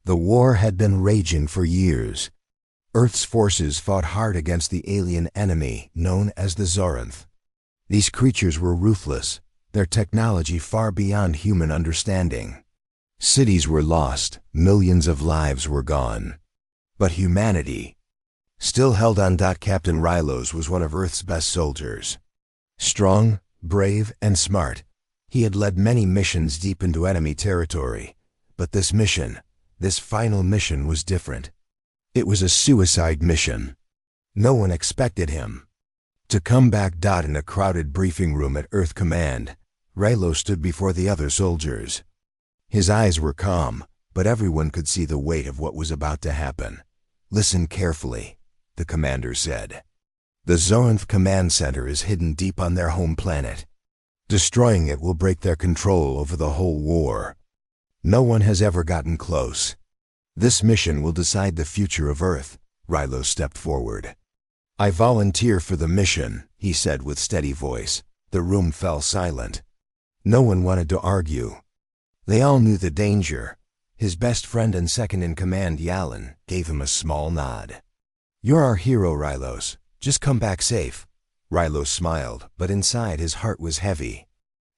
The war had been raging for years. Earth's forces fought hard against the alien enemy known as the Zoranth. These creatures were ruthless, their technology far beyond human understanding. Cities were lost, millions of lives were gone. But humanity still held on. Captain Rylos was one of Earth's best soldiers. Strong, brave, and smart, he had led many missions deep into enemy territory. But this mission, this final mission, was different. It was a suicide mission. No one expected him to come back. In a crowded briefing room at Earth Command, Rylos stood before the other soldiers. His eyes were calm, but everyone could see the weight of what was about to happen. "Listen carefully," the commander said. "The Zoranth Command Center is hidden deep on their home planet. Destroying it will break their control over the whole war. No one has ever gotten close. This mission will decide the future of Earth." Rylos stepped forward. "I volunteer for the mission," he said with steady voice. The room fell silent. No one wanted to argue. They all knew the danger. His best friend and second-in-command, Yalan, gave him a small nod. "You're our hero, Rylos. Just come back safe." Rylos smiled, but inside his heart was heavy.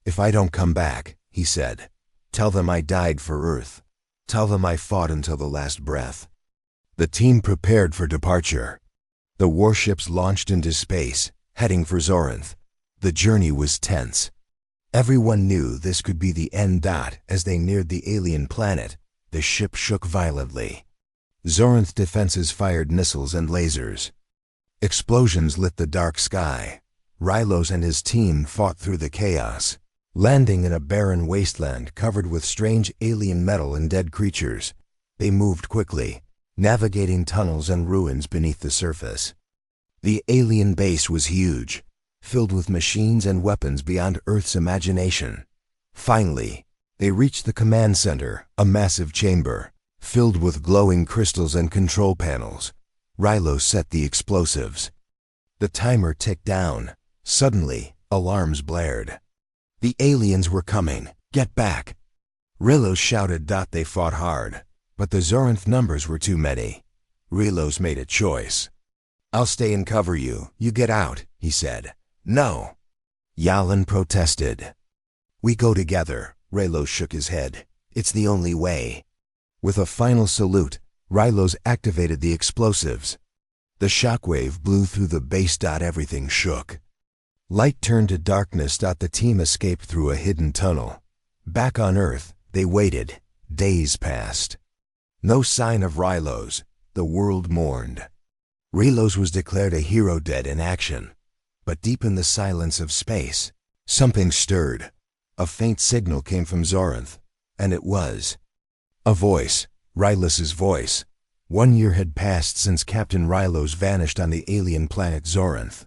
"If I don't come back," he said, "tell them I died for Earth. Tell them I fought until the last breath." The team prepared for departure. The warships launched into space, heading for Zoranth. The journey was tense. Everyone knew this could be the end. As they neared the alien planet, the ship shook violently. Zoranth defenses fired missiles and lasers. Explosions lit the dark sky. Rylos and his team fought through the chaos, landing in a barren wasteland covered with strange alien metal and dead creatures. They moved quickly, navigating tunnels and ruins beneath the surface. The alien base was huge, filled with machines and weapons beyond Earth's imagination. Finally, they reached the command center, a massive chamber, filled with glowing crystals and control panels. Rylos set the explosives. The timer ticked down. Suddenly, alarms blared. The aliens were coming. "Get back!" Rylos shouted. They fought hard, but the Zoranth numbers were too many. Rylos made a choice. "I'll stay and cover you. You get out," he said. "No." Yalan protested. "We go together." Rylos shook his head. "It's the only way." With a final salute, Rylos activated the explosives. The shockwave blew through the base. Everything shook. Light turned to darkness. The team escaped through a hidden tunnel. Back on Earth, they waited. Days passed. No sign of Rylos. The world mourned. Rylos was declared a hero, dead in action. But deep in the silence of space, something stirred. A faint signal came from Zoranth, and it was a voice, Rylos' voice. 1 year had passed since Captain Rylos vanished on the alien planet Zoranth.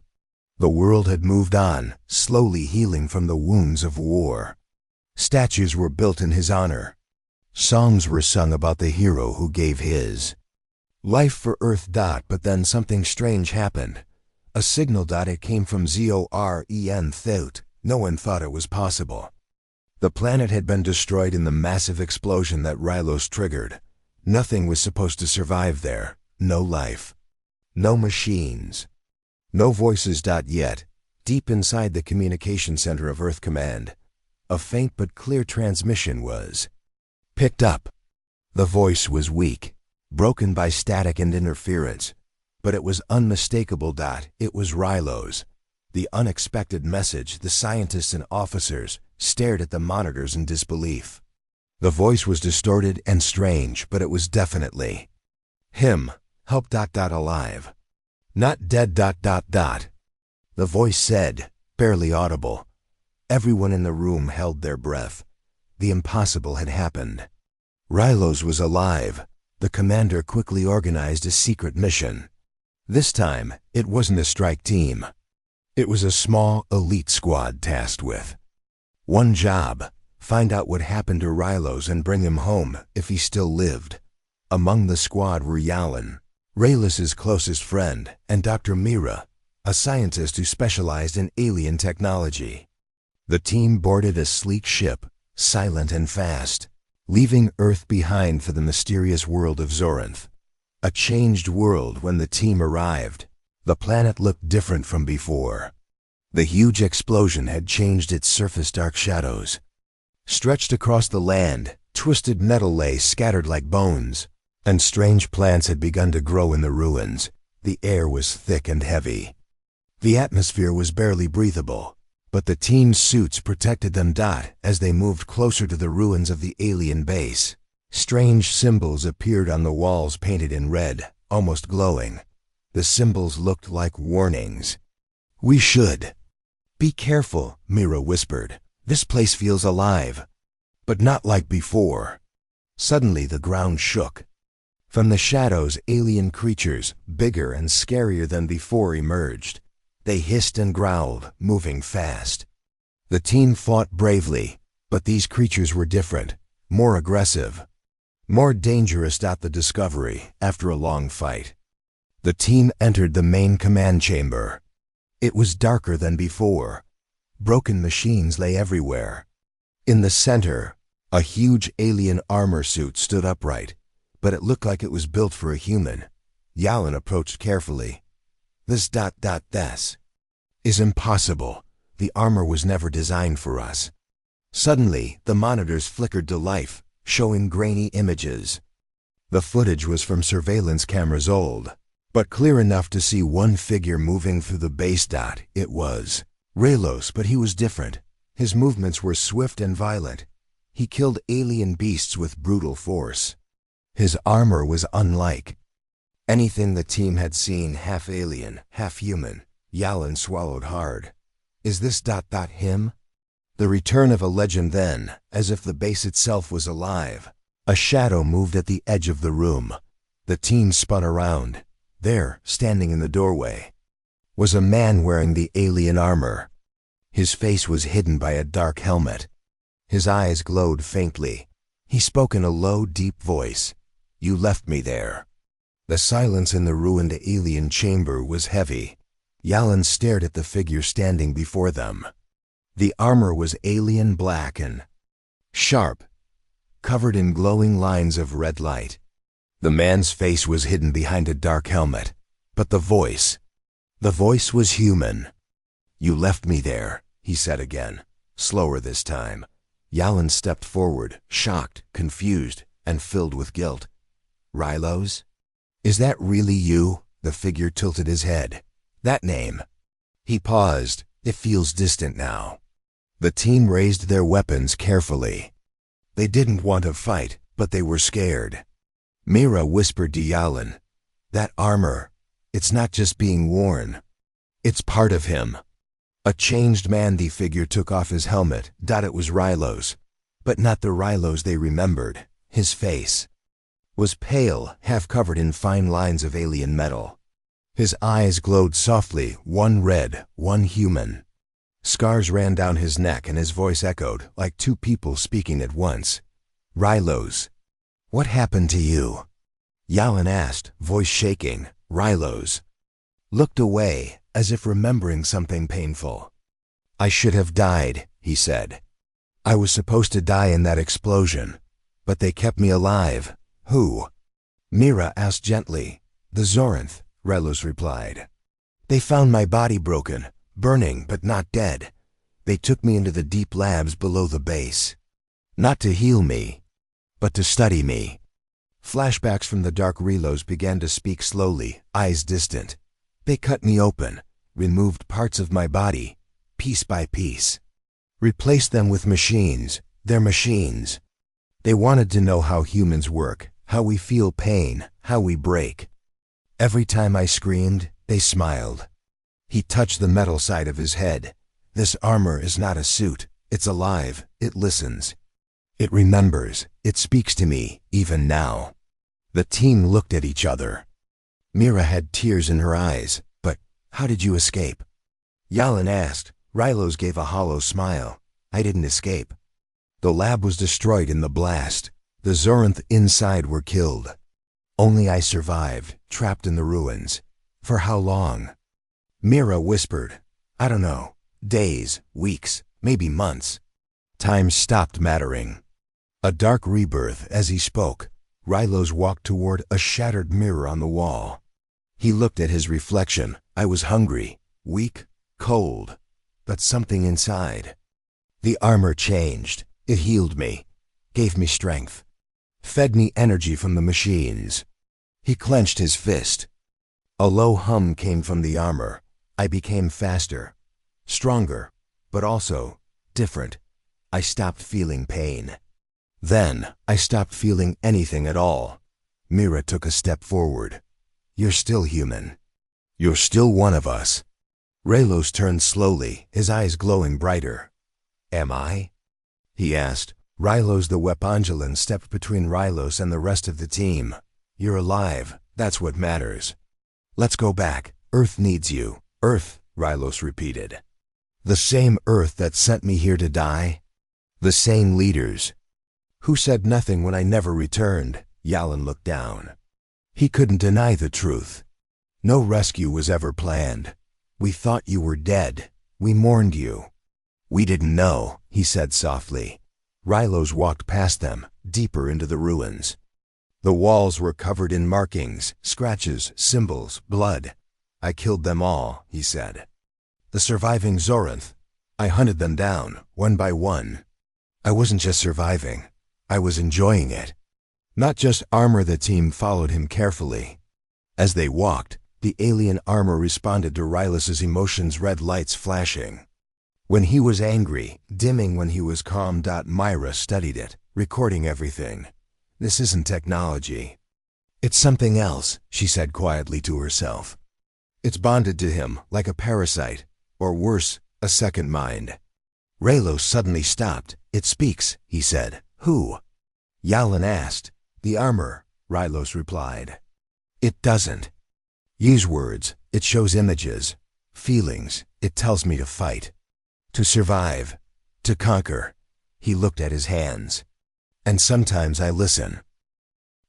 The world had moved on, slowly healing from the wounds of war. Statues were built in his honor. Songs were sung about the hero who gave his life for Earth. But then something strange happened. A signal. It came from Zoren. No one thought it was possible. The planet had been destroyed in the massive explosion that Rylos triggered. Nothing was supposed to survive there. No life. No machines. No voices. Yet, deep inside the communication center of Earth Command, a faint but clear transmission was picked up. The voice was weak, broken by static and interference, but it was unmistakable. It was Rylos. The unexpected message. The scientists and officers stared at the monitors in disbelief. The voice was distorted and strange, but it was definitely him. "Help. Alive. Not dead. The voice said, barely audible. Everyone in the room held their breath. The impossible had happened. Rylos was alive. The commander quickly organized a secret mission. This time, it wasn't a strike team. It was a small, elite squad tasked with one job: find out what happened to Rylos and bring him home if he still lived. Among the squad were Yalan, Rylos' closest friend, and Dr. Mira, a scientist who specialized in alien technology. The team boarded a sleek ship, silent and fast. leaving Earth behind for the mysterious world of Zorinth. A changed world when the team arrived. The planet looked different from before. The huge explosion had changed its surface. Dark shadows stretched across the land, twisted metal lay scattered like bones, and strange plants had begun to grow in the ruins. The air was thick and heavy. The atmosphere was barely breathable, but the team's suits protected them. As they moved closer to the ruins of the alien base, strange symbols appeared on the walls, painted in red, almost glowing. The symbols looked like warnings. "We should be careful," Mira whispered. "This place feels alive, but not like before." Suddenly the ground shook. From the shadows, alien creatures, bigger and scarier than before, emerged. They hissed and growled, moving fast. The team fought bravely, but these creatures were different, more aggressive, more dangerous. The discovery, after a long fight. The team entered the main command chamber. It was darker than before. Broken machines lay everywhere. In the center, a huge alien armor suit stood upright, but it looked like it was built for a human. Yalan approached carefully. This is impossible. The armor was never designed for us." Suddenly, the monitors flickered to life, showing grainy images. The footage was from surveillance cameras, old, but clear enough to see one figure moving through the base. It was Raylos, but he was different. His movements were swift and violent. He killed alien beasts with brutal force. His armor was unlike anything the team had seen, half alien, half human. Yalan swallowed hard. Is this him? The return of a legend then, as if the base itself was alive. A shadow moved at the edge of the room. The team spun around. There, standing in the doorway, was a man wearing the alien armor. His face was hidden by a dark helmet. His eyes glowed faintly. He spoke in a low, deep voice. "You left me there." The silence in the ruined alien chamber was heavy. Yalan stared at the figure standing before them. The armor was alien black and sharp, covered in glowing lines of red light. The man's face was hidden behind a dark helmet, but the voice was human. "You left me there," he said again, slower this time. Yalan stepped forward, shocked, confused, and filled with guilt. "Rylos? Is that really you?" The figure tilted his head. "That name." He paused. "It feels distant now." The team raised their weapons carefully. They didn't want to fight, but they were scared. Mira whispered to Yalan, "That armor, it's not just being worn. It's part of him." A changed man. The figure took off his helmet. It was Rylos, but not the Rylos they remembered. His face was pale, half covered in fine lines of alien metal. His eyes glowed softly, one red, one human. Scars ran down his neck and his voice echoed like two people speaking at once. "Rylos, what happened to you?" Yalan asked, voice shaking. Rylos looked away, as if remembering something painful. "I should have died," he said. "I was supposed to die in that explosion, but they kept me alive." "Who?" Mira asked gently. "The Zorinth," Rylos replied. "They found my body broken, burning but not dead. They took me into the deep labs below the base. Not to heal me, but to study me." Flashbacks from the dark. Rylos began to speak slowly, eyes distant. "They cut me open, removed parts of my body, piece by piece. Replaced them with machines, their machines. They wanted to know how humans work, how we feel pain, how we break. Every time I screamed, they smiled." He touched the metal side of his head. "This armor is not a suit. It's alive. It listens. It remembers. It speaks to me, even now." The team looked at each other. Mira had tears in her eyes. "But how did you escape?" Yalan asked. Rylos gave a hollow smile. "I didn't escape. The lab was destroyed in the blast. The Zorinth inside were killed. Only I survived, trapped in the ruins. For how long?" Mira whispered, "I don't know. Days, weeks, maybe months." Time stopped mattering. A dark rebirth. As he spoke, Rylos walked toward a shattered mirror on the wall. He looked at his reflection. I was hungry, weak, cold, but something inside. The armor changed. It healed me, gave me strength, fed me energy from the machines. He clenched his fist. A low hum came from the armor. I became faster, stronger, but also different. I stopped feeling pain. Then, I stopped feeling anything at all. Mira took a step forward. You're still human. You're still one of us. Rylos turned slowly, his eyes glowing brighter. Am I? He asked. Rylos the Weapongelan stepped between Rylos and the rest of the team. You're alive. That's what matters. Let's go back. Earth needs you. Earth, Rylos repeated. The same Earth that sent me here to die? The same leaders. Who said nothing when I never returned? Yalan looked down. He couldn't deny the truth. No rescue was ever planned. We thought you were dead. We mourned you. We didn't know, he said softly. Rylos walked past them, deeper into the ruins. The walls were covered in markings, scratches, symbols, blood. I killed them all, he said. The surviving Zoranth. I hunted them down, one by one. I wasn't just surviving. I was enjoying it. Not just armor. The team followed him carefully. As they walked, the alien armor responded to Rylos' emotions, red lights flashing. When he was angry, dimming when he was calm. Myra studied it, recording everything. This isn't technology. It's something else, she said quietly to herself. It's bonded to him like a parasite, or worse, a second mind. Rylos suddenly stopped. It speaks, he said. Who? Yalan asked. The armor, Rylos replied. It doesn't. Use words. It shows images, feelings. It tells me to fight, to survive, to conquer. He looked at his hands. And sometimes I listen.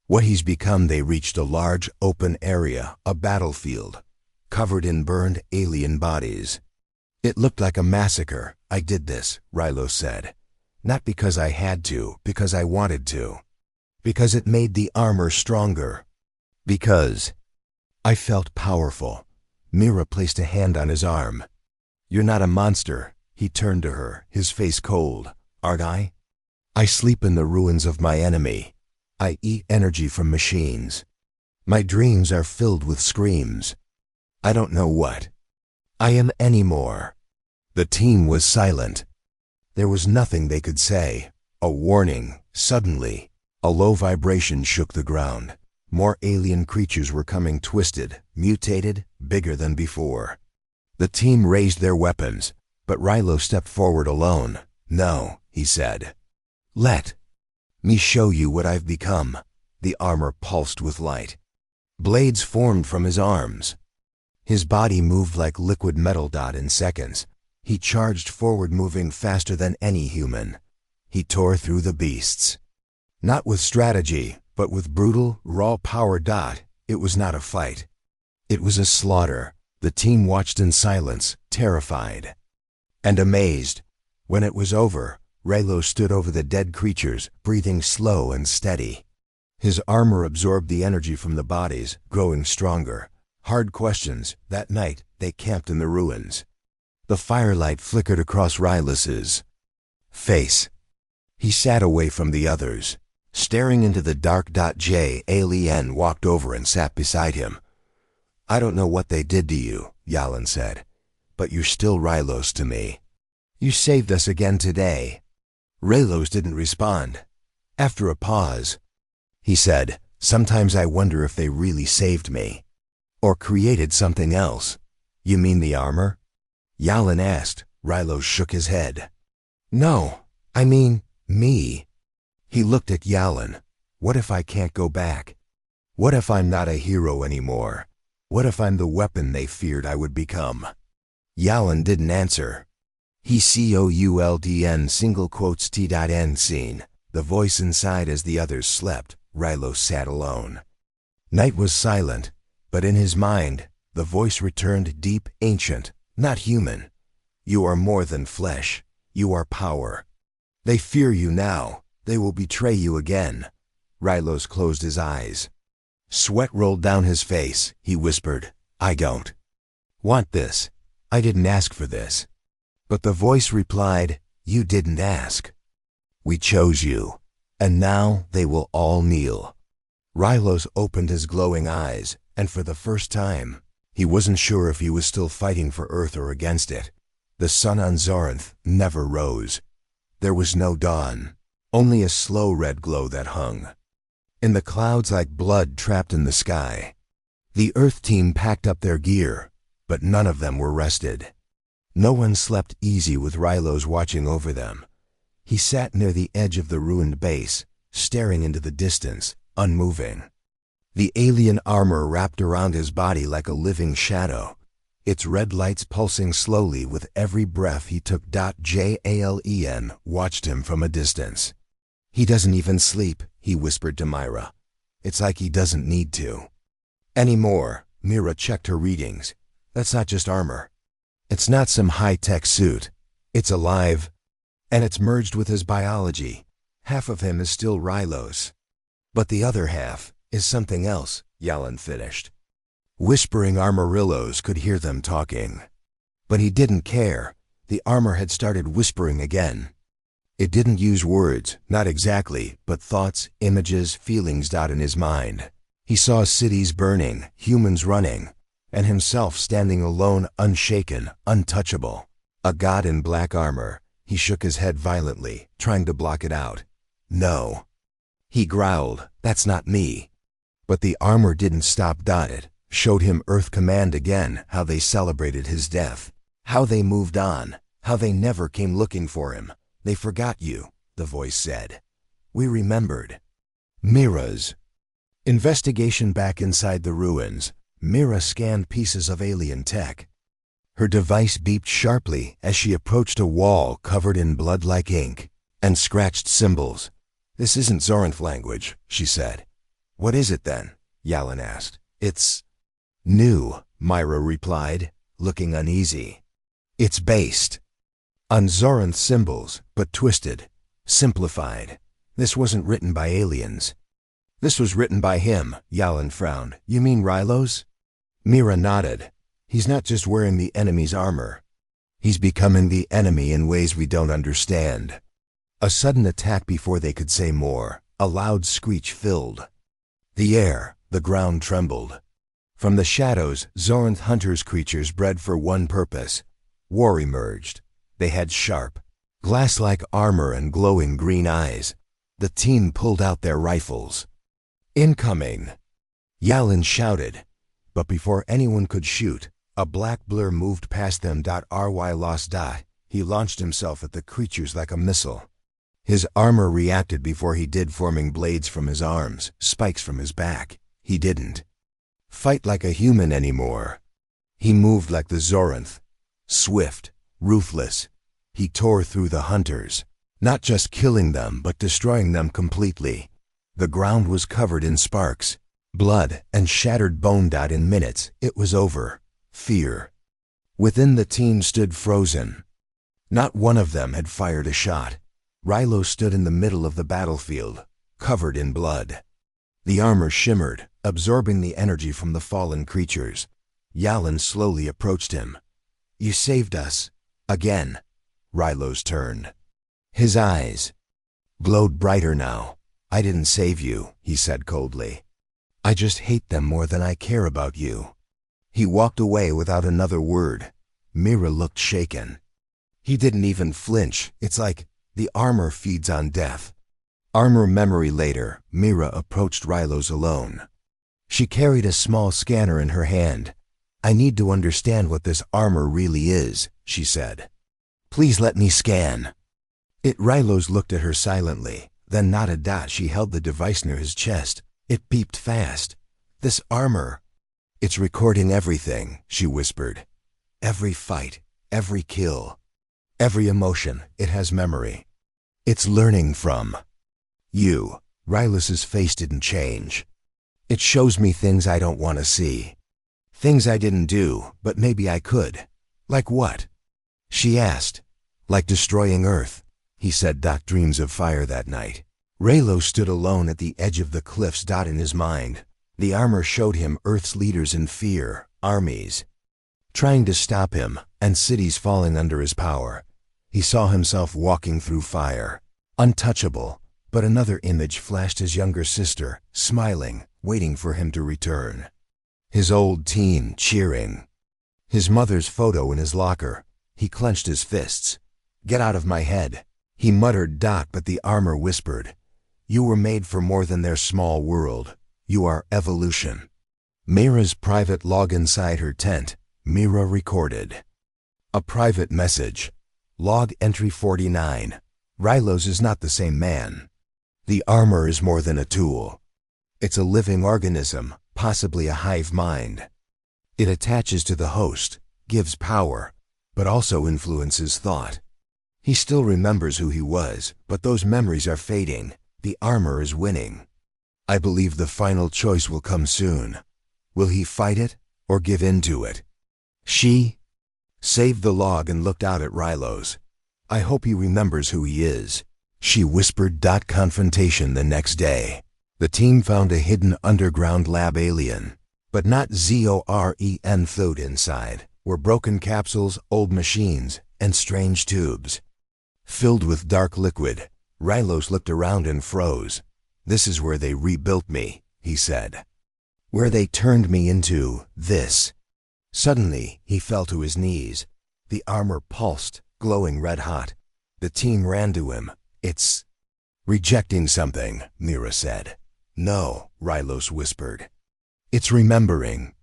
What he's become. They reached a large, open area, a battlefield, covered in burned alien bodies. It looked like a massacre. I did this, Rylos said. Not because I had to, because I wanted to. Because it made the armor stronger. Because I felt powerful. Mira placed a hand on his arm. You're not a monster. He turned to her, his face cold. Aren't I? I sleep in the ruins of my enemy. I eat energy from machines. My dreams are filled with screams. I don't know what I am anymore. The team was silent. There was nothing they could say. A warning. Suddenly, a low vibration shook the ground. More alien creatures were coming, twisted, mutated, bigger than before. The team raised their weapons, but Rylos stepped forward alone. No, he said. Let me show you what I've become. The armor pulsed with light. Blades formed from his arms. His body moved like liquid metal. In seconds, he charged forward, moving faster than any human. He tore through the beasts. Not with strategy, but with brutal, raw power. It was not a fight. It was a slaughter. The team watched in silence, terrified and amazed. When it was over, Rylos stood over the dead creatures, breathing slow and steady. His armor absorbed the energy from the bodies, growing stronger. Hard questions. That night, they camped in the ruins. The firelight flickered across Rylos' face. He sat away from the others, staring into the dark. Alien walked over and sat beside him. I don't know what they did to you, Yalan said, but you're still Rylos to me. You saved us again today. Rylos didn't respond. After a pause, he said, sometimes I wonder if they really saved me. Or created something else. You mean the armor? Yalan asked. Rylos shook his head. No, I mean me. He looked at Yalan. What if I can't go back? What if I'm not a hero anymore? What if I'm the weapon they feared I would become? Yalan didn't answer. He COULDN single quotes T.N scene. The voice inside. As the others slept, Rylos sat alone. Night was silent, but in his mind, the voice returned, deep, ancient, not human. You are more than flesh. You are power. They fear you now. They will betray you again. Rylos closed his eyes. Sweat rolled down his face. He whispered, I don't want this. I didn't ask for this. But the voice replied, you didn't ask. We chose you. And now they will all kneel. Rylos opened his glowing eyes, and for the first time, he wasn't sure if he was still fighting for Earth or against it. The sun on Zorinth never rose. There was no dawn, only a slow red glow that hung in the clouds like blood trapped in the sky. The Earth team packed up their gear, but none of them were rested. No one slept easy with Rylos watching over them. He sat near the edge of the ruined base, staring into the distance, unmoving. The alien armor wrapped around his body like a living shadow, its red lights pulsing slowly with every breath he took. Jalen watched him from a distance. He doesn't even sleep, he whispered to Myra. It's like he doesn't need to. Anymore. Mira checked her readings. That's not just armor. It's not some high-tech suit. It's alive, and it's merged with his biology. Half of him is still Rylos, but the other half is something else, Yalan finished. Whispering armorillos could hear them talking. But he didn't care. The armor had started whispering again. It didn't use words, not exactly, but thoughts, images, feelings in his mind. He saw cities burning, humans running, and himself standing alone, unshaken, untouchable. A god in black armor. He shook his head violently, trying to block it out. No. He growled, that's not me. But the armor didn't stop. It showed him Earth Command again, how they celebrated his death, how they moved on, how they never came looking for him. They forgot you, the voice said. We remembered. Mira's investigation. Back inside the ruins, Mira scanned pieces of alien tech. Her device beeped sharply as she approached a wall covered in blood-like ink and scratched symbols. This isn't Zorinth language, she said. What is it then? Yalan asked. It's new, Myra replied, looking uneasy. It's based on Zorinth symbols, but twisted, simplified. This wasn't written by aliens. This was written by him, Yalan frowned. You mean Rylos? Mira nodded. He's not just wearing the enemy's armor. He's becoming the enemy in ways we don't understand. A sudden attack before they could say more. A loud screech filled the air. The ground trembled. From the shadows, Zorinth hunters' creatures bred for one purpose. War emerged. They had sharp, glass-like armor and glowing green eyes. The team pulled out their rifles. Incoming! Yalan shouted. But before anyone could shoot, a black blur moved past them. Ry lost. He launched himself at the creatures like a missile. His armor reacted before he did, forming blades from his arms, spikes from his back. He didn't fight like a human anymore. He moved like the Zorinth. Swift, ruthless. He tore through the hunters, not just killing them but destroying them completely. The ground was covered in sparks, blood, and shattered bone. In minutes, it was over. Fear within the team stood frozen. Not one of them had fired a shot. Rylos stood in the middle of the battlefield, covered in blood. The armor shimmered, absorbing the energy from the fallen creatures. Yalan slowly approached him. You saved us. Again. Rylos turned. His eyes glowed brighter now. I didn't save you, he said coldly. I just hate them more than I care about you. He walked away without another word. Mira looked shaken. He didn't even flinch. It's like the armor feeds on death. Armor memory. Later, Mira approached Rylos alone. She carried a small scanner in her hand. I need to understand what this armor really is, she said. Please let me scan. Rylos looked at her silently, then nodded. She held the device near his chest. It beeped fast. This armor, it's recording everything, she whispered. Every fight, every kill, every emotion. It has memory. It's learning from you. Rylos's face didn't change. It shows me things I don't want to see. Things I didn't do, but maybe I could. Like what? She asked. Like destroying Earth, he said. Dreams of fire that night. Raylo stood alone at the edge of the cliffs. In his mind, the armor showed him Earth's leaders in fear, armies trying to stop him, and cities falling under his power. He saw himself walking through fire, untouchable, but another image flashed: his younger sister, smiling, waiting for him to return. His old team cheering. His mother's photo in his locker. He clenched his fists. "Get out of my head," he muttered. But the armor whispered, "You were made for more than their small world. You are evolution." Mira's private log. Inside her tent, Mira recorded a private message. Log entry 49. Rylos is not the same man. The armor is more than a tool. It's a living organism, possibly a hive mind. It attaches to the host, gives power, but also influences thought. He still remembers who he was, but those memories are fading. The armor is winning. I believe the final choice will come soon. Will he fight it, or give in to it? She saved the log and looked out at Rylos. "I hope he remembers who he is," she whispered. Confrontation the next day. The team found a hidden underground lab. Alien, but not Zoren. Food inside were broken capsules, old machines, and strange tubes filled with dark liquid. Rylos looked around and froze. "This is where they rebuilt me," he said. "Where they turned me into this." Suddenly, he fell to his knees. The armor pulsed, glowing red hot. The team ran to him. "It's rejecting something," Mira said. "No," Rylos whispered. "It's remembering."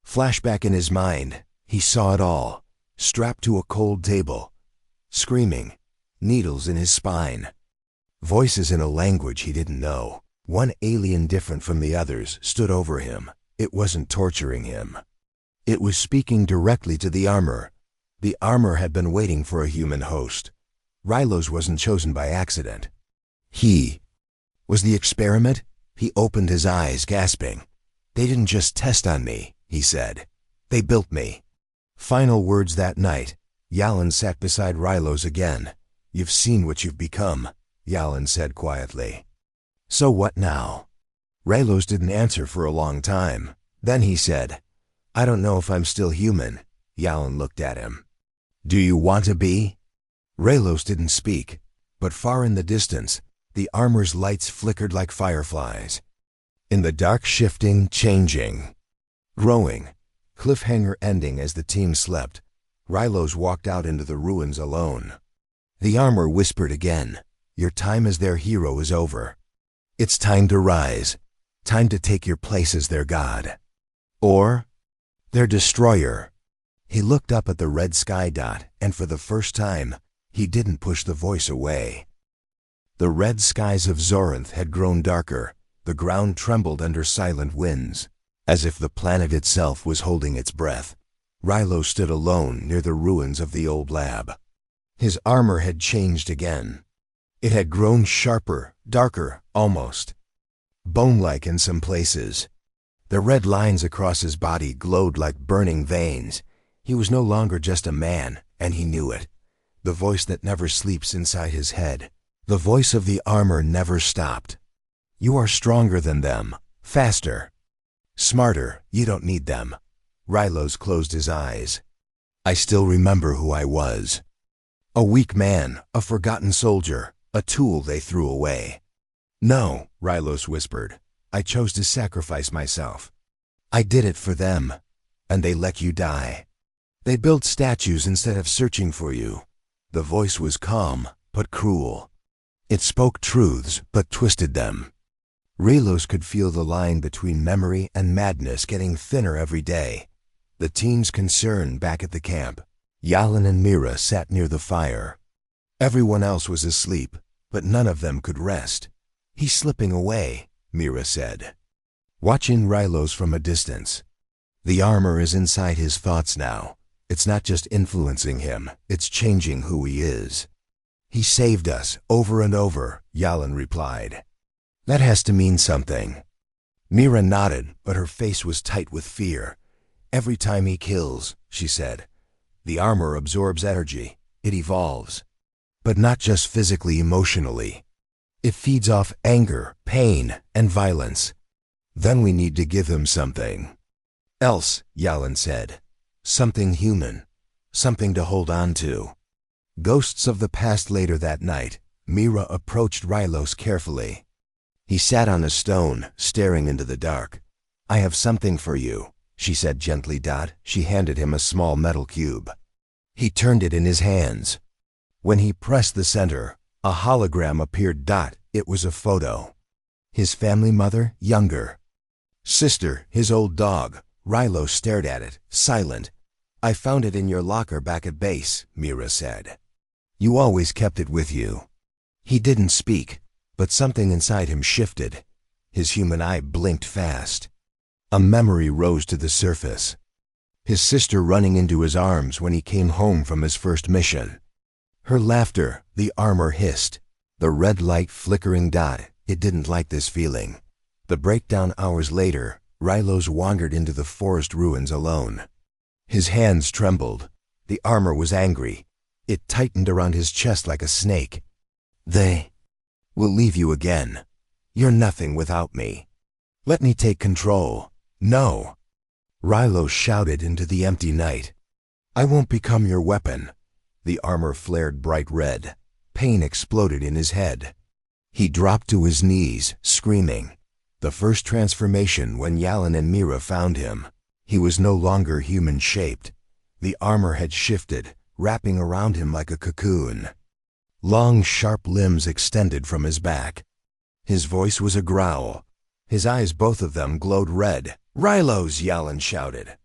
Flashback in his mind. He saw it all. Strapped to a cold table. Screaming. Needles in his spine. Voices in a language he didn't know. One alien different from the others stood over him. It wasn't torturing him. It was speaking directly to the armor. The armor had been waiting for a human host. Rylos wasn't chosen by accident. He was the experiment. He opened his eyes, gasping. "They didn't just test on me," he said. "They built me." Final words that night. Yalan sat beside Rylos again. "You've seen what you've become," Yalan said quietly. "So what now?" Rylos didn't answer for a long time. Then he said, "I don't know if I'm still human." Yalan looked at him. "Do you want to be?" Rylos didn't speak, but far in the distance, the armor's lights flickered like fireflies. In the dark, shifting, changing, growing, cliffhanger ending. As the team slept, Rylos walked out into the ruins alone. The armor whispered again, "Your time as their hero is over. It's time to rise. Time to take your place as their god. Or their destroyer." He looked up at the red sky. And for the first time, he didn't push the voice away. The red skies of Zorinth had grown darker. The ground trembled under silent winds, as if the planet itself was holding its breath. Rylos stood alone near the ruins of the old lab. His armor had changed again. It had grown sharper, darker, almost bone-like in some places. The red lines across his body glowed like burning veins. He was no longer just a man, and he knew it. The voice that never sleeps inside his head. The voice of the armor never stopped. "You are stronger than them, faster, smarter. You don't need them." Rylos closed his eyes. "I still remember who I was. A weak man, a forgotten soldier, a tool they threw away." "No," Rylos whispered. "I chose to sacrifice myself. I did it for them, and they let you die. They built statues instead of searching for you." The voice was calm, but cruel. It spoke truths, but twisted them. Rylos could feel the line between memory and madness getting thinner every day. The team's concern back at the camp. Yalan and Mira sat near the fire. Everyone else was asleep, but none of them could rest. "He's slipping away," Mira said, watching Rylos from a distance. "The armor is inside his thoughts now. It's not just influencing him, it's changing who he is." "He saved us over and over," Yalan replied. "That has to mean something." Mira nodded, but her face was tight with fear. "Every time he kills," she said, "the armor absorbs energy. It evolves. But not just physically, emotionally. It feeds off anger, pain, and violence. Then we need to give him something else, Yalan said. Something human. Something to hold on to. Ghosts of the past. Later that night, Mira approached Rylos carefully. He sat on a stone, staring into the dark. I have something for you, she said gently. She handed him a small metal cube. He turned it in his hands. When he pressed the center, a hologram appeared. It was a photo. His family mother, younger. Sister, his old dog. Rylos stared at it, silent. I found it in your locker back at base, Mira said. You always kept it with you. He didn't speak, but something inside him shifted. His human eye blinked fast. A memory rose to the surface. His sister running into his arms when he came home from his first mission. Her laughter, the armor hissed. The red light flickering. It didn't like this feeling. The breakdown. Hours later, Rylos wandered into the forest ruins alone. His hands trembled. The armor was angry. It tightened around his chest like a snake. They will leave you again. You're nothing without me. Let me take control. No. Rylos shouted into the empty night. I won't become your weapon. The armor flared bright red. Pain exploded in his head. He dropped to his knees, screaming. The first transformation when Yalan and Mira found him. He was no longer human-shaped. The armor had shifted, wrapping around him like a cocoon. Long, sharp limbs extended from his back. His voice was a growl. His eyes, both of them, glowed red. Rylos, Yalan shouted.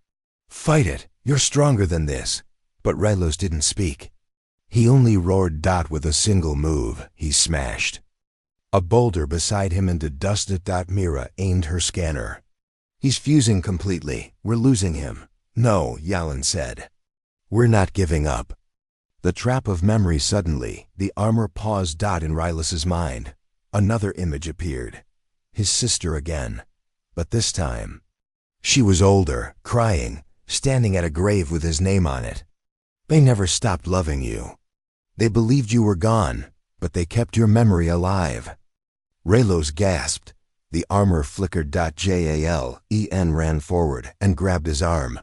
Fight it. You're stronger than this. But Rylos didn't speak. He only roared. With a single move, he smashed a boulder beside him into dust. Mira aimed her scanner. He's fusing completely. We're losing him. No, Yalan said. We're not giving up. The trap of memory. Suddenly, the armor paused. In Rylos's mind, another image appeared. His sister again. But this time, she was older, crying, standing at a grave with his name on it. They never stopped loving you. They believed you were gone, but they kept your memory alive. Rylos gasped. The armor flickered. Jalen ran forward and grabbed his arm.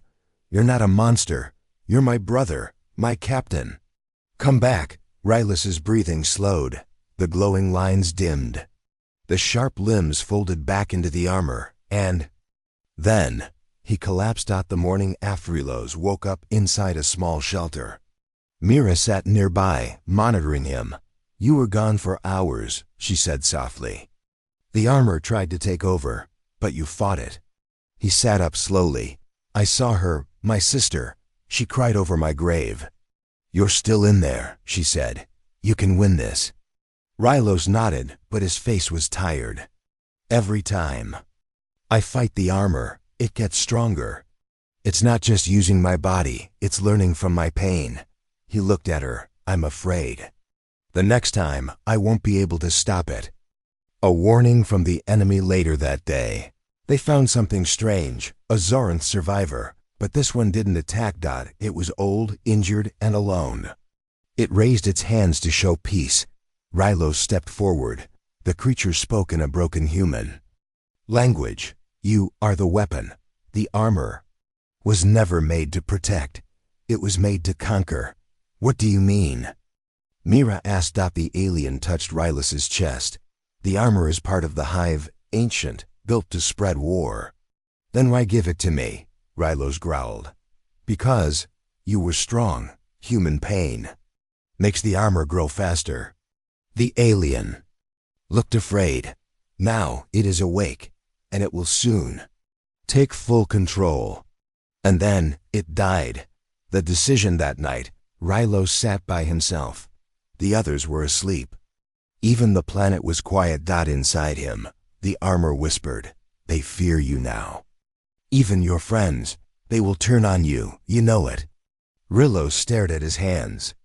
You're not a monster. You're my brother, my captain. Come back. Rylos's breathing slowed. The glowing lines dimmed. The sharp limbs folded back into the armor, and then he collapsed. The morning after, Rylos woke up inside a small shelter. Mira sat nearby, monitoring him. You were gone for hours, she said softly. The armor tried to take over, but you fought it. He sat up slowly. I saw her, my sister. She cried over my grave. You're still in there, she said. You can win this. Rylos nodded, but his face was tired. Every time I fight the armor, it gets stronger. It's not just using my body, it's learning from my pain. He looked at her. I'm afraid. The next time, I won't be able to stop it. A warning from the enemy. Later that day, they found something strange, a Zoranth survivor, but this one didn't attack. It was old, injured, and alone. It raised its hands to show peace. Rylos stepped forward. The creature spoke in a broken human language. You are the weapon. The armor was never made to protect. It was made to conquer. What do you mean? Mira asked. The alien touched Rylos's chest. The armor is part of the hive, ancient, built to spread war. Then why give it to me? Rylos growled. Because you were strong. Human pain makes the armor grow faster. The alien looked afraid. Now it is awake, and it will soon take full control. And then it died. The decision that night, Rylos sat by himself. The others were asleep. Even the planet was quiet. Inside him, the armor whispered, they fear you now. Even your friends, they will turn on you, you know it. Rylos stared at his hands.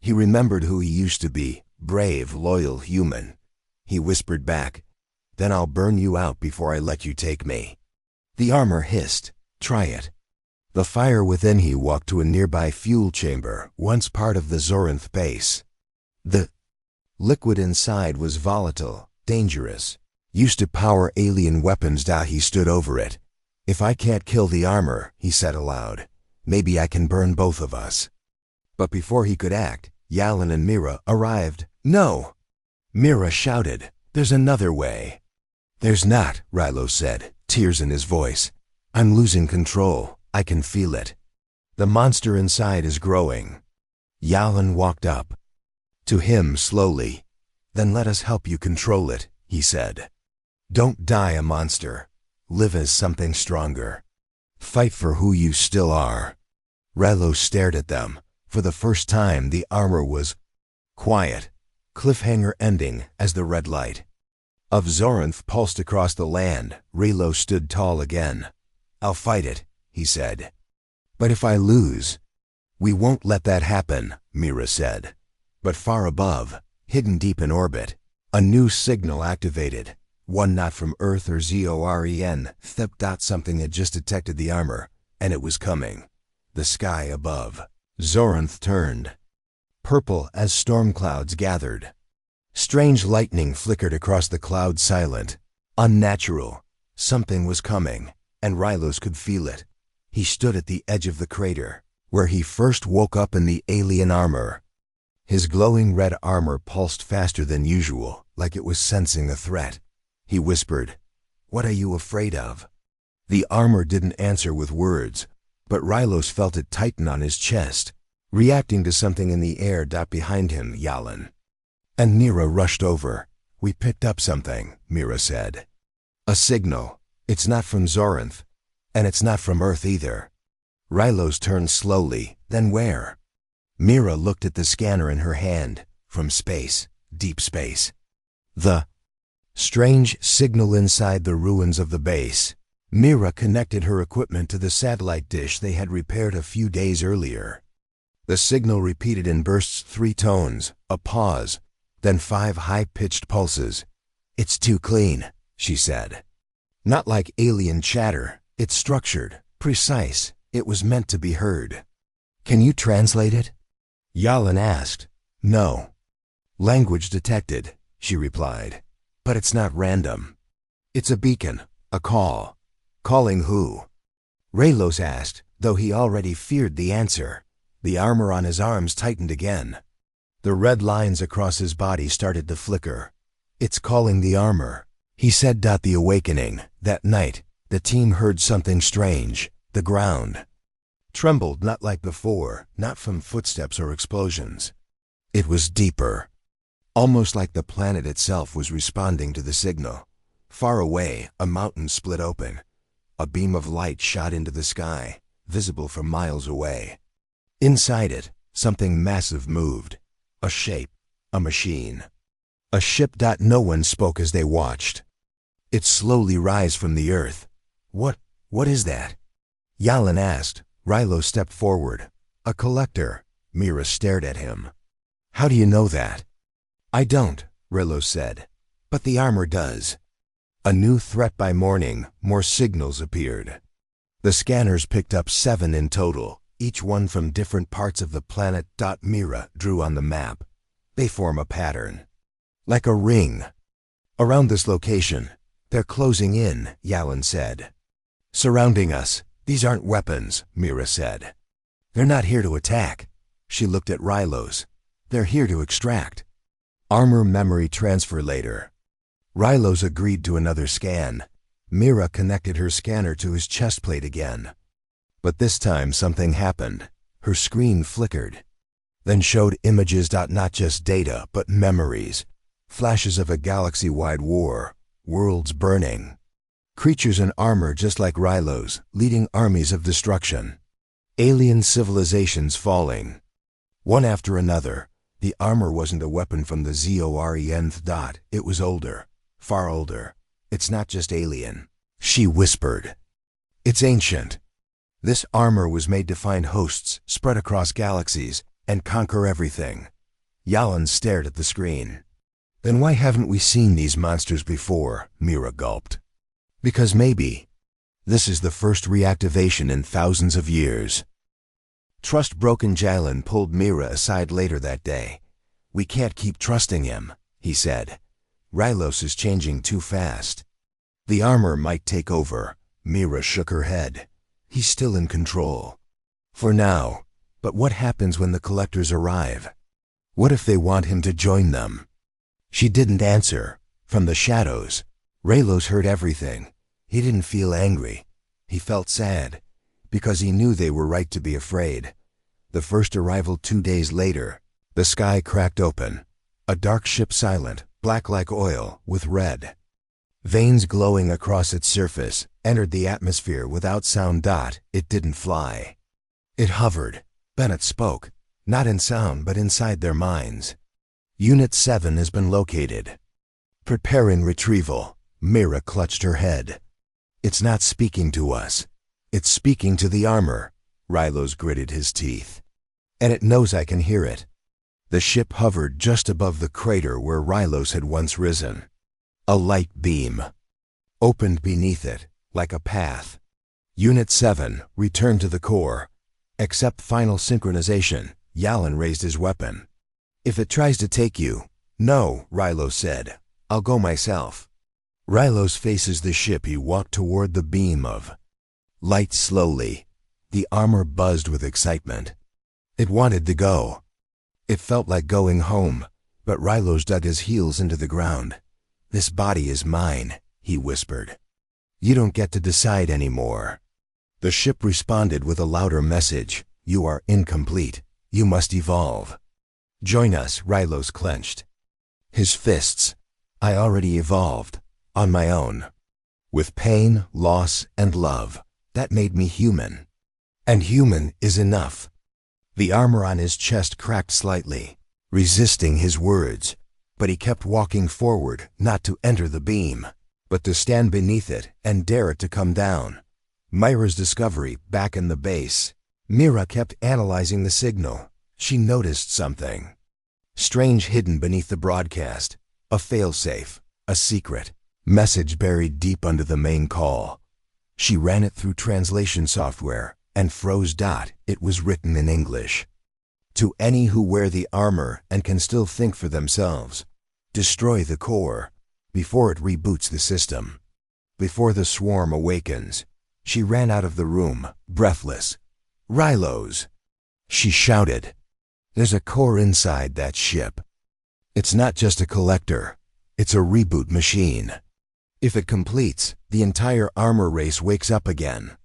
He remembered who he used to be, brave, loyal human. He whispered back, then I'll burn you out before I let you take me. The armor hissed, try it. The fire within. He walked to a nearby fuel chamber, once part of the Zoranth base. The Liquid inside was volatile, dangerous. Used to power alien weapons. He stood over it. If I can't kill the armor, he said aloud, maybe I can burn both of us. But before he could act, Yalan and Mira arrived. No! Mira shouted, there's another way. There's not, Rilo said, tears in his voice. I'm losing control. I can feel it. The monster inside is growing. Yalan walked up to him slowly. Then let us help you control it, he said. Don't die a monster. Live as something stronger. Fight for who you still are. Rilo stared at them. For the first time, the armor was quiet. Cliffhanger ending as the red light of Zoranth pulsed across the land. Rilo stood tall again. I'll fight it, he said. But if I lose? We won't let that happen, Mira said. But far above, hidden deep in orbit, a new signal activated. One not from Earth or Zoren. Something had just detected the armor, and it was coming. The sky above. Zoranth turned purple as storm clouds gathered. Strange lightning flickered across the clouds, silent, unnatural. Something was coming, and Rylos could feel it. He stood at the edge of the crater, where he first woke up in the alien armor. His glowing red armor pulsed faster than usual, like it was sensing a threat. He whispered, "What are you afraid of?" The armor didn't answer with words, but Rylos felt it tighten on his chest, reacting to something in the air behind him, Yalan. And Mira rushed over. "We picked up something," Mira said. "A signal. It's not from Zoranth, and it's not from Earth either." Rylos turned slowly. "Then where?" Mira looked at the scanner in her hand. "From space. Deep space." The strange signal inside the ruins of the base. Mira connected her equipment to the satellite dish they had repaired a few days earlier. The signal repeated in bursts, 3 tones, a pause, then 5 high-pitched pulses. "It's too clean," she said. "Not like alien chatter. It's structured, precise. It was meant to be heard." "Can you translate it?" Yalan asked. "No." "Language detected," she replied. "But it's not random. It's a beacon, a call." "Calling who?" Raylos asked, though he already feared the answer. The armor on his arms tightened again. The red lines across his body started to flicker. "It's calling the armor," he said. The awakening. That night, the team heard something strange. The ground trembled, not like before, not from footsteps or explosions. It was deeper, almost like the planet itself was responding to the signal. Far away, a mountain split open. A beam of light shot into the sky, visible from miles away. Inside it, something massive moved. A shape, a machine, a ship. No one spoke as they watched it slowly rise from the earth. What is that?" Yalan asked. Rilo stepped forward. "A collector." Mira stared at him. "How do you know that?" "I don't," Rilo said. "But the armor does." A new threat. By morning, more signals appeared. The scanners picked up 7 in total, each one from different parts of the planet. Mira drew on the map. They form a pattern, like a ring, around this location. "They're closing in," Yalan said. "Surrounding us. These aren't weapons," Mira said. "They're not here to attack." She looked at Rylos. "They're here to extract." Armor memory transfer later. Rylos agreed to another scan. Mira connected her scanner to his chest plate again. But this time something happened. Her screen flickered, then showed images. Not just data, but memories. Flashes of a galaxy-wide war, worlds burning. Creatures in armor just like Rylos, leading armies of destruction. Alien civilizations falling. One after another. The armor wasn't a weapon from the Zoren. It was older, far older. "It's not just alien," she whispered. "It's ancient. This armor was made to find hosts, spread across galaxies, and conquer everything." Yalan stared at the screen. "Then why haven't we seen these monsters before?" Mira gulped. "Because maybe this is the first reactivation in thousands of years." Trust broken. Yalan pulled Mira aside later that day. We can't keep trusting him, he said. Rylos is changing too fast. The armor might take over. Mira shook her head. He's still in control. For now. But what happens when the collectors arrive? What if they want him to join them? She didn't answer. From the shadows, Rylos heard everything. He didn't feel angry. He felt sad, because he knew they were right to be afraid. The first arrival 2 days later, the sky cracked open. A dark ship, silent, black like oil, with red veins glowing across its surface, entered the atmosphere without sound. It didn't fly. It hovered. Bennett spoke, not in sound but inside their minds. Unit 7 has been located. Preparing retrieval. Mira clutched her head. It's not speaking to us. It's speaking to the armor. Rylos gritted his teeth. And it knows I can hear it. The ship hovered just above the crater where Rylos had once risen. A light beam opened beneath it, like a path. Unit 7 returned to the core. Accept final synchronization. Yalan raised his weapon. If it tries to take you. No, Rylos said. I'll go myself. Rylos faces the ship. He walked toward the beam of light slowly. The armor buzzed with excitement. It wanted to go. It felt like going home, but Rylos dug his heels into the ground. This body is mine, he whispered. You don't get to decide anymore. The ship responded with a louder message. You are incomplete. You must evolve. Join us, Rylos clenched his fists. I already evolved, on my own. With pain, loss, and love. That made me human. And human is enough. The armor on his chest cracked slightly, resisting his words. But he kept walking forward, not to enter the beam, but to stand beneath it and dare it to come down. Myra's discovery, back in the base. Mira kept analyzing the signal. She noticed something strange hidden beneath the broadcast. A failsafe, a secret message buried deep under the main call. She ran it through translation software and froze. It was written in English. To any who wear the armor and can still think for themselves, destroy the core before it reboots the system. Before the swarm awakens. She ran out of the room, breathless. Rylos! She shouted. There's a core inside that ship. It's not just a collector. It's a reboot machine. If it completes, the entire armor race wakes up again.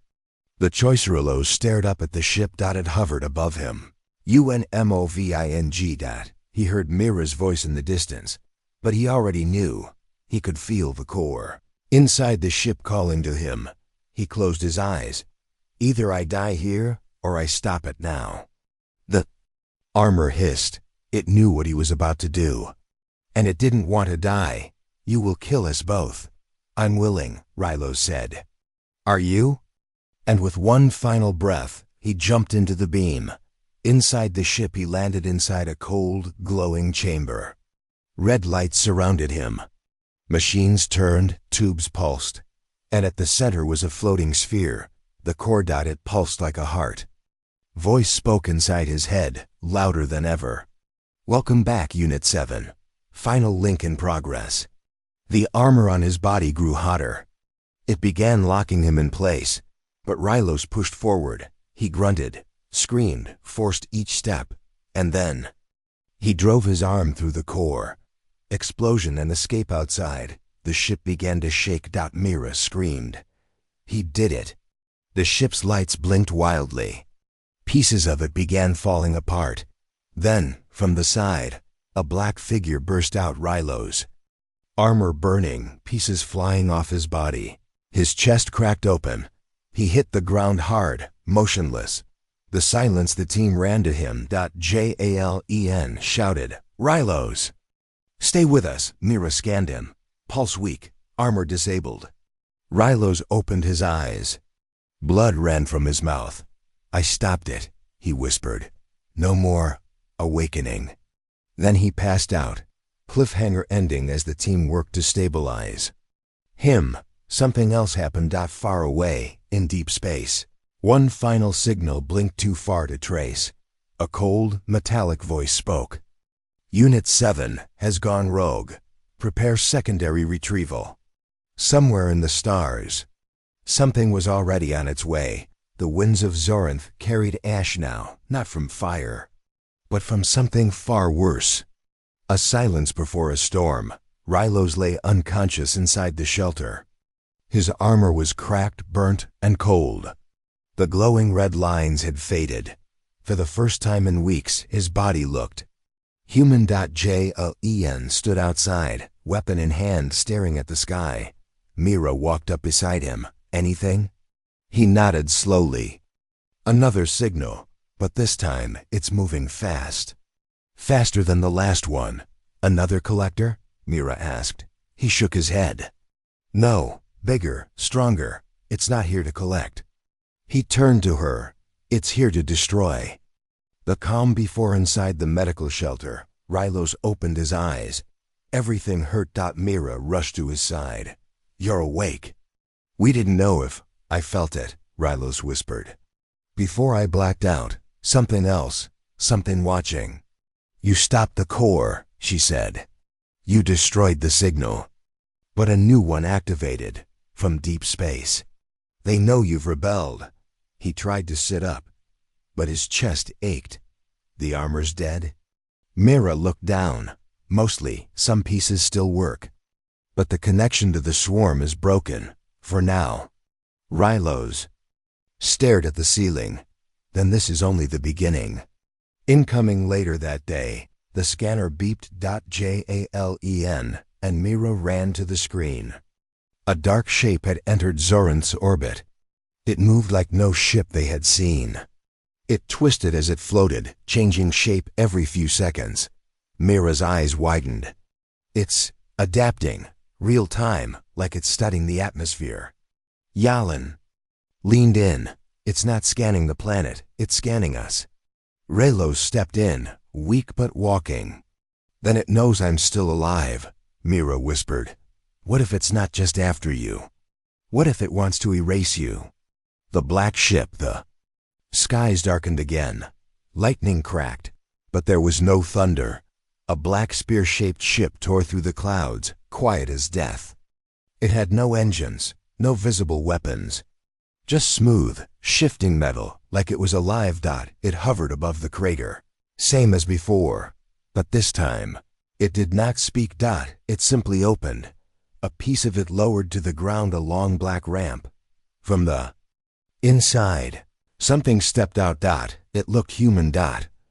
The Choicerulos stared up at the ship. It hovered above him. UNMOVING. He heard Mira's voice in the distance, but he already knew. He could feel the core inside the ship calling to him. He closed his eyes. Either I die here, or I stop it now. The armor hissed. It knew what he was about to do. And it didn't want to die. You will kill us both. I'm willing, Rylos said. Are you? And with one final breath, he jumped into the beam. Inside the ship, he landed inside a cold, glowing chamber. Red lights surrounded him. Machines turned, tubes pulsed. And at the center was a floating sphere. The core. It pulsed like a heart. Voice spoke inside his head, louder than ever. Welcome back, Unit 7. Final link in progress. The armor on his body grew hotter. It began locking him in place. But Rylos pushed forward. He grunted, screamed, forced each step, and then he drove his arm through the core. Explosion and escape outside. The ship began to shake. Mira screamed. He did it. The ship's lights blinked wildly. Pieces of it began falling apart. Then, from the side, a black figure burst out. Rylos. Armor burning, pieces flying off his body. His chest cracked open. He hit the ground hard, motionless. The silence. The team ran to him. Jalen shouted, Rylos! Stay with us. Mira scanned him. Pulse weak, armor disabled. Rylos opened his eyes. Blood ran from his mouth. I stopped it, he whispered. No more awakening. Then he passed out. Cliffhanger ending as the team worked to stabilize him. Something else happened. Far away, in deep space. One final signal blinked too far to trace. A cold, metallic voice spoke. Unit 7 has gone rogue. Prepare secondary retrieval. Somewhere in the stars, something was already on its way. The winds of Zorinth carried ash now, not from fire, but from something far worse. A silence before a storm. Rylos lay unconscious inside the shelter. His armor was cracked, burnt, and cold. The glowing red lines had faded. For the first time in weeks, his body looked human. Jalen stood outside, weapon in hand, staring at the sky. Mira walked up beside him. Anything? He nodded slowly. Another signal, but this time it's moving fast. Faster than the last one. Another collector? Mira asked. He shook his head. No, bigger, stronger. It's not here to collect. He turned to her. It's here to destroy. The calm before inside the medical shelter. Rylos opened his eyes. Everything hurt. Mira rushed to his side. You're awake. We didn't know if I felt it, Rylos whispered. Before I blacked out, something else, something watching. You stopped the core, she said. You destroyed the signal. But a new one activated, from deep space. They know you've rebelled. He tried to sit up, but his chest ached. The armor's dead? Mira looked down. Mostly, some pieces still work. But the connection to the swarm is broken, for now. Rylos stared at the ceiling. Then this is only the beginning. Incoming later that day, the scanner beeped. Jalen, and Mira ran to the screen. A dark shape had entered Zorinth's orbit. It moved like no ship they had seen. It twisted as it floated, changing shape every few seconds. Mira's eyes widened. It's adapting, real time, like it's studying the atmosphere. Yalin leaned in. It's not scanning the planet, it's scanning us. Rylos stepped in, weak but walking. Then it knows I'm still alive, Mira whispered. What if it's not just after you? What if it wants to erase you? The black ship, the skies darkened again. Lightning cracked, but there was no thunder. A black spear-shaped ship tore through the clouds, quiet as death. It had no engines, no visible weapons. Just smooth, shifting metal, like it was alive. It hovered above the crater. Same as before, but this time, it did not speak. It simply opened. A piece of it lowered to the ground a long black ramp. From the inside, something stepped out. It looked human.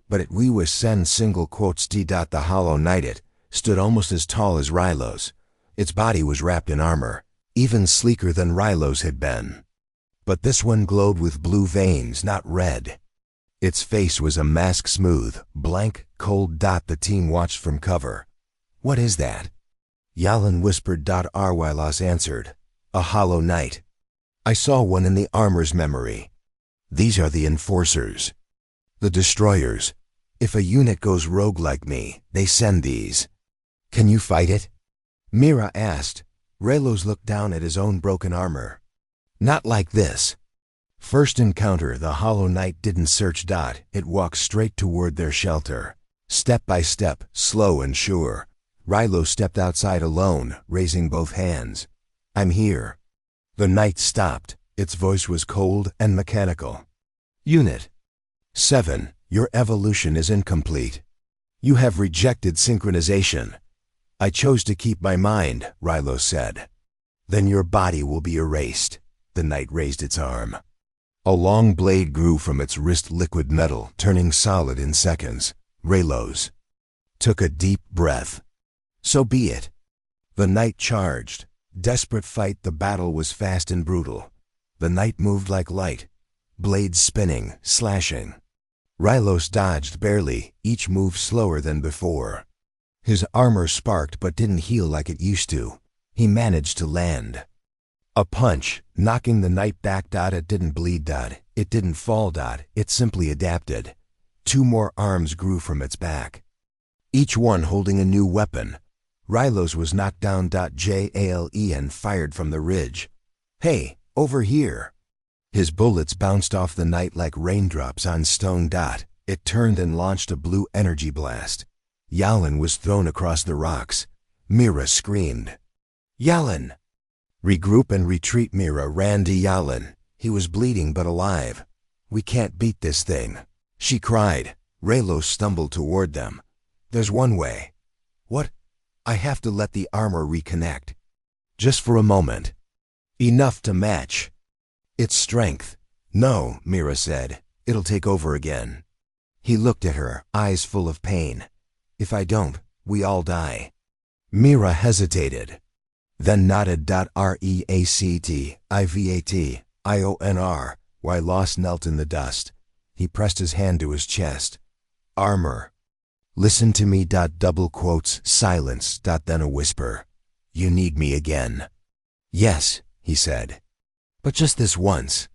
But it was send single quotes D. The hollow knight it stood almost as tall as Rylos. Its body was wrapped in armor, even sleeker than Rylos had been. But this one glowed with blue veins, not red. Its face was a mask, smooth, blank, cold. The team watched from cover. What is that? Yalin whispered. Rylos answered. A hollow knight. I saw one in the armor's memory. These are the enforcers. The destroyers. If a unit goes rogue like me, they send these. Can you fight it? Mira asked. Rylos looked down at his own broken armor. Not like this. First encounter, the hollow knight didn't search. It walked straight toward their shelter. Step by step, slow and sure. Rylos stepped outside alone, raising both hands. I'm here. The knight stopped. Its voice was cold and mechanical. Unit 7, your evolution is incomplete. You have rejected synchronization. I chose to keep my mind, Rylos said. Then your body will be erased. The knight raised its arm. A long blade grew from its wrist, liquid metal, turning solid in seconds. Rylos took a deep breath. So be it. The knight charged. Desperate fight. The battle was fast and brutal. The knight moved like light, blades spinning, slashing. Rylos dodged barely, each move slower than before. His armor sparked but didn't heal like it used to. He managed to land. A punch, knocking the knight back. It didn't bleed. It didn't fall. It simply adapted. 2 more arms grew from its back, each one holding a new weapon. Rylos was knocked down. Jalen fired from the ridge. Hey, over here. His bullets bounced off the knight like raindrops on stone. It turned and launched a blue energy blast. Yalin was thrown across the rocks. Mira screamed. Yalin! Regroup and retreat. Mira ran to Yalin. He was bleeding but alive. We can't beat this thing, she cried. Raylo stumbled toward them. There's one way. What? I have to let the armor reconnect. Just for a moment. Enough to match its strength. No, Mira said. It'll take over again. He looked at her, eyes full of pain. If I don't, we all die. Mira hesitated, then nodded. Reactivationr. Lost knelt in the dust. He pressed his hand to his chest. Armor. Listen to me. Double quotes. Silence. Then a whisper. You need me again. Yes, he said. But just this once.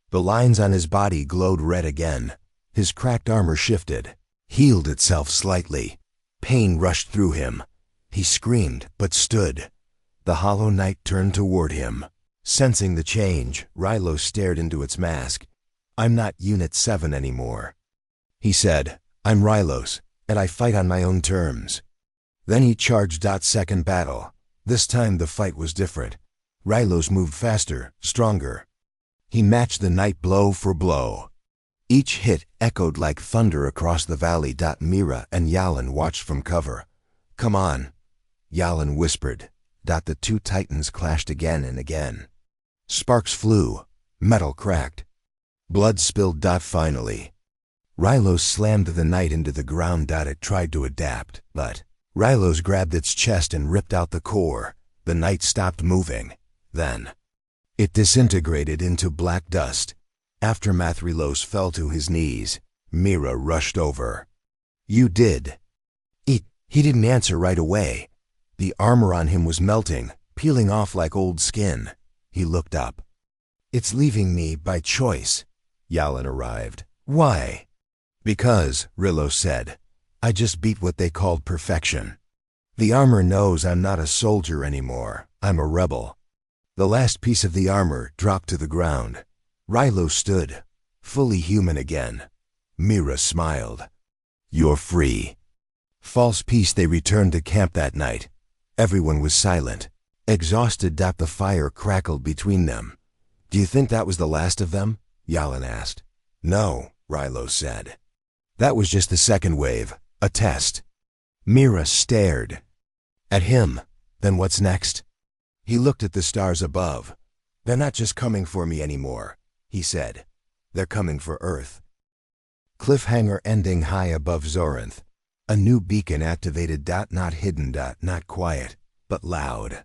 The lines on his body glowed red again. His cracked armor shifted, healed itself slightly. Pain rushed through him. He screamed, but stood. The hollow knight turned toward him. Sensing the change, Rilo stared into its mask. I'm not Unit 7 anymore. He said, I'm Rylos, and I fight on my own terms. Then he charged. Second battle. This time the fight was different. Rylos moved faster, stronger. He matched the knight blow for blow. Each hit echoed like thunder across the valley. Mira and Yalin watched from cover. Come on, Yalin whispered. The two titans clashed again and again. Sparks flew, metal cracked. Blood spilled. Finally, Rylos slammed the knight into the ground. It tried to adapt, but Rylos grabbed its chest and ripped out the core. The knight stopped moving. Then it disintegrated into black dust. Aftermath. Rylos fell to his knees. Mira rushed over. You did. He didn't answer right away. The armor on him was melting, peeling off like old skin. He looked up. It's leaving me by choice. Yalin arrived. Why? Because, Rylos said, I just beat what they called perfection. The armor knows I'm not a soldier anymore. I'm a rebel. The last piece of the armor dropped to the ground. Rylos stood, fully human again. Mira smiled. You're free. False peace. They returned to camp that night. Everyone was silent, exhausted. The fire crackled between them. Do you think that was the last of them? Yalin asked. No, Rylos said. That was just the second wave, a test. Mira stared at him. Then what's next? He looked at the stars above. They're not just coming for me anymore, he said. They're coming for Earth. Cliffhanger ending. High above Zorinth. A new beacon activated. Not hidden. Not quiet, but loud.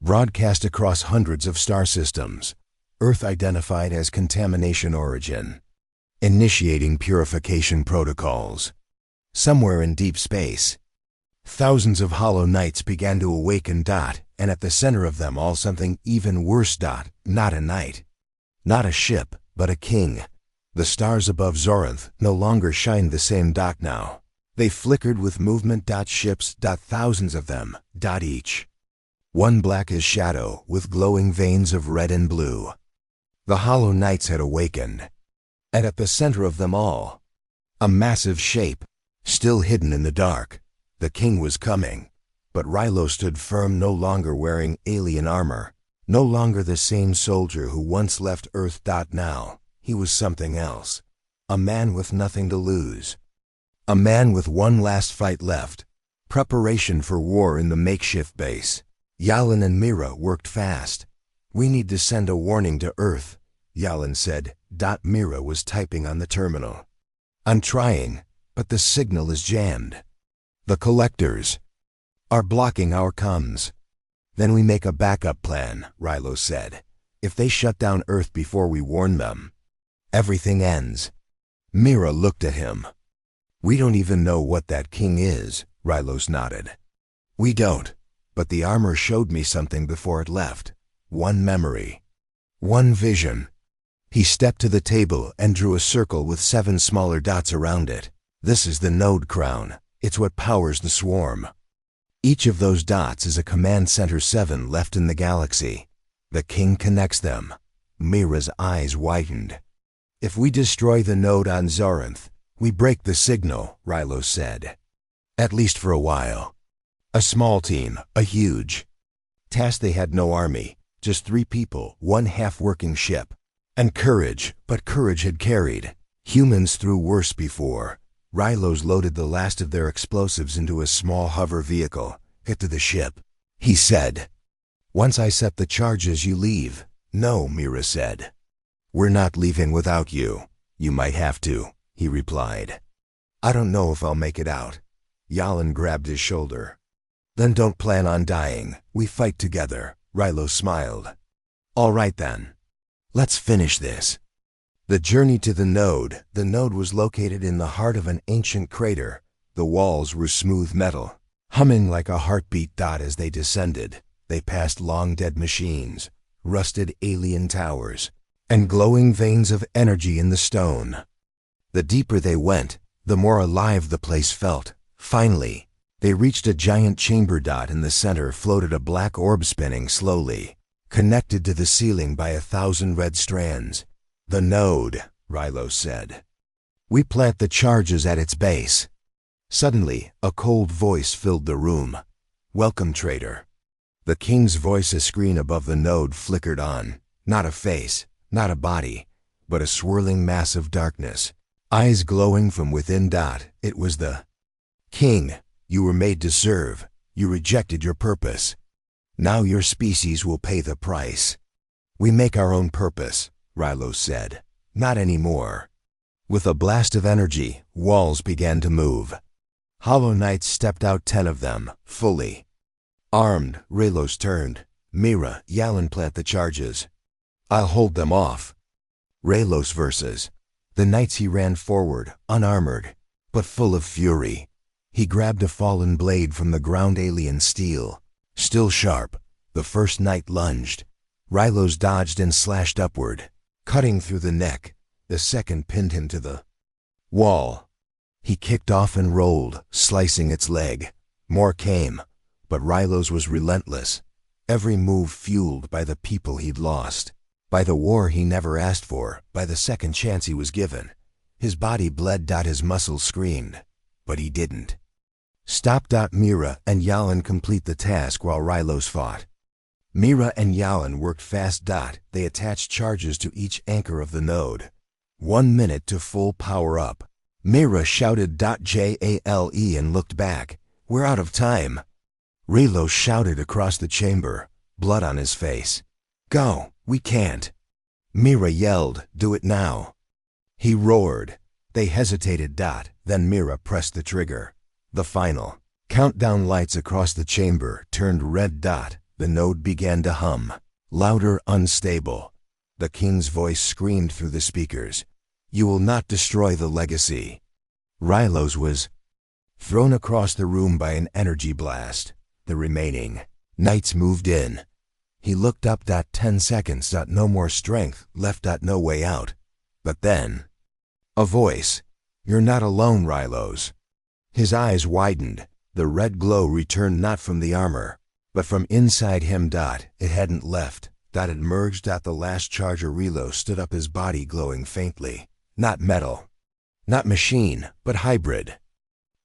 Broadcast across hundreds of star systems. Earth identified as contamination origin. Initiating purification protocols. Somewhere in deep space, thousands of hollow knights began to awaken. And at the center of them all something even worse. Not a knight. Not a ship, but a king. The stars above Zorinth no longer shined the same. Now. They flickered with movement. Ships. Thousands of them. Each. One black as shadow with glowing veins of red and blue. The hollow knights had awakened. And at the center of them all, a massive shape, still hidden in the dark. The king was coming. But Rylos stood firm, no longer wearing alien armor, no longer the same soldier who once left Earth. Now, he was something else. A man with nothing to lose. A man with one last fight left. Preparation for war in the makeshift base. Yalin and Mira worked fast. We need to send a warning to Earth, Yalin said. Mira was typing on the terminal. I'm trying, but the signal is jammed. The collectors are blocking our comms. Then we make a backup plan, Rylos said. If they shut down Earth before we warn them, everything ends. Mira looked at him. We don't even know what that king is, Rylos nodded. We don't, but the armor showed me something before it left. One memory. One vision. He stepped to the table and drew a circle with 7 smaller dots around it. This is the node crown. It's what powers the swarm. Each of those dots is a command center 7 left in the galaxy. The king connects them. Mira's eyes widened. If we destroy the node on Zorinth, we break the signal, Rylos said. At least for a while. A small team, a huge task. They had no army, just 3 people, 1 half-working ship. And courage, but courage had carried humans through worse before. Rylos loaded the last of their explosives into a small hover vehicle. "Get to the ship," he said. "Once I set the charges, you leave." "No," Mira said. "We're not leaving without you." "You might have to," he replied. "I don't know if I'll make it out." Yalin grabbed his shoulder. "Then don't plan on dying. We fight together." Rylos smiled. "All right then. Let's finish this." The journey to the node. The node was located in the heart of an ancient crater. The walls were smooth metal, humming like a heartbeat. As they descended, they passed long dead machines, rusted alien towers, and glowing veins of energy in the stone. The deeper they went, the more alive the place felt. Finally, they reached a giant chamber. In the center floated a black orb spinning slowly, connected to the ceiling by 1,000 red strands. "The node," Rylos said. "We plant the charges at its base." Suddenly, a cold voice filled the room. "Welcome, traitor." The king's voice. A screen above the node flickered on. Not a face, not a body, but a swirling mass of darkness, eyes glowing from within. It was the king. "You were made to serve. You rejected your purpose. Now your species will pay the price." "We make our own purpose," Rylos said. "Not anymore." With a blast of energy, walls began to move. Hollow Knights stepped out, 10 of them, fully armed. Rylos turned. "Mira, Yalin, plant the charges. I'll hold them off." Rylos versus the knights. He ran forward, unarmored, but full of fury. He grabbed a fallen blade from the ground. Alien steel, still sharp. The first knight lunged. Rylos dodged and slashed upward, cutting through the neck. The second pinned him to the wall. He kicked off and rolled, slicing its leg. More came, but Rylos was relentless. Every move fueled by the people he'd lost, by the war he never asked for, by the second chance he was given. His body bled. His muscles screamed, but he didn't stop. Mira and Yalin complete the task while Rylos fought. Mira and Yalin worked fast. They attached charges to each anchor of the node. 1 minute to full power up. Mira shouted "Jale" and looked back. "We're out of time." Rylos shouted across the chamber, blood on his face. "Go, we can't." Mira yelled, "Do it now." He roared. They hesitated. Then Mira pressed the trigger. The final countdown. Lights across the chamber turned red. The node began to hum, louder, unstable. The king's voice screamed through the speakers. "You will not destroy the legacy." Rylos was thrown across the room by an energy blast. The remaining knights moved in. He looked up. 10 seconds. No more strength left. No way out. But then, a voice. "You're not alone, Rylos." His eyes widened. The red glow returned not from the armor, but from inside him. It hadn't left. It merged. The last charger. Rylos stood up, his body glowing faintly. Not metal, not machine, but hybrid.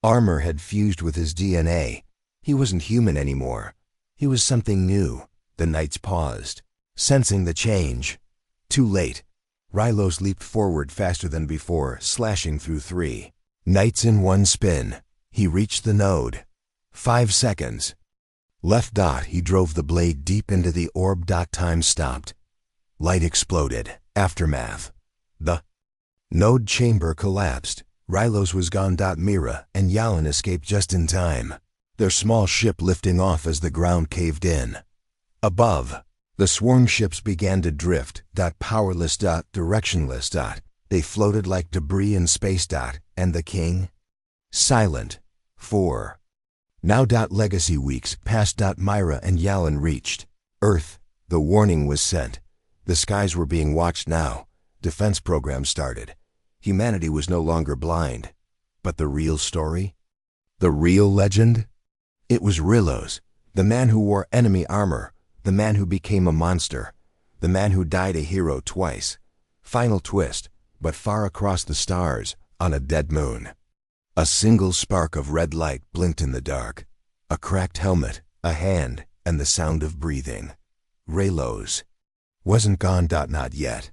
Armor had fused with his DNA. He wasn't human anymore. He was something new. The knights paused, sensing the change. Too late. Rylos leaped forward faster than before, slashing through 3 knights in 1 spin. He reached the node. 5 seconds left. He drove the blade deep into the orb. Time stopped. Light exploded. Aftermath. The node chamber collapsed. Rylos was gone. Mira and Yalin escaped just in time, their small ship lifting off as the ground caved in. Above, the swarm ships began to drift. Powerless. Directionless. They floated like debris in space. And the king? Silent. 4. Now. Legacy weeks passed. Mira and Yalin reached Earth. The warning was sent. The skies were being watched now. Defense programs started. Humanity was no longer blind. But the real story? The real legend? It was Rylos, the man who wore enemy armor, the man who became a monster, the man who died a hero twice. Final twist, but far across the stars, on a dead moon. A single spark of red light blinked in the dark. A cracked helmet, a hand, and the sound of breathing. Raylos wasn't gone. Not yet.